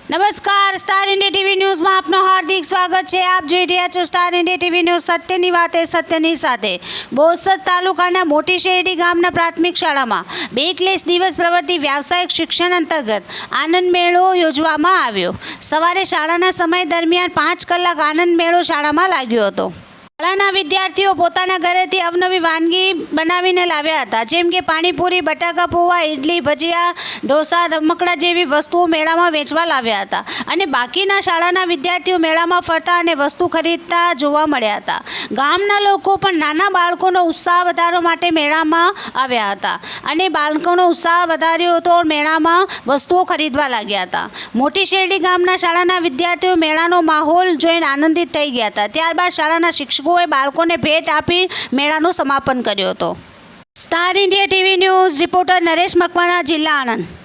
નમસ્કાર, star India TV ન્યૂઝમાં આપનું હાર્દિક સ્વાગત છે। આપ જોઈ રહ્યા છો સ્ટાર ઇન્ડિયા ટીવી ન્યૂઝ, સત્યની વાતે સત્યની સાથે। બોરસદ તાલુકાના મોટી શેરડી ગામના પ્રાથમિક શાળામાં 2 દિવસ પ્રવૃત્તિ વ્યાવસાયિક શિક્ષણ અંતર્ગત આનંદ મેળો યોજવામાં આવ્યો। સવારે શાળાના સમય દરમિયાન 5 કલાક આનંદ મેળો શાળામાં લાગ્યો હતો। શાળાના વિદ્યાર્થીઓ પોતાના ઘરેથી અવનવી વાનગી બનાવીને લાવ્યા હતા, જેમ કે પાણીપુરી, બટાકા પૌવા, ઇડલી, ભજીયા, ઢોસા, રમકડા જેવી વસ્તુઓ મેળામાં વેચવા લાવ્યા હતા અને બાકીના શાળાના વિદ્યાર્થીઓ મેળામાં ફરતા અને વસ્તુ ખરીદતા જોવા મળ્યા હતા। ગામના લોકો પણ નાના બાળકોનો ઉત્સાહ વધારવા માટે મેળામાં આવ્યા હતા અને બાળકોનો ઉત્સાહ વધાર્યો હતો। મેળામાં વસ્તુઓ ખરીદવા લાગ્યા હતા। મોટી શેરડી ગામના શાળાના વિદ્યાર્થીઓ મેળાનો માહોલ જોઈને આનંદિત થઈ ગયા હતા। ત્યારબાદ શાળાના શિક્ષકો બાળકોને ભેટ આપી મેળાનું સમાપન કર્યો હતો। Star India TV news reporter Naresh Makwana, જિલ્લા આણંદ।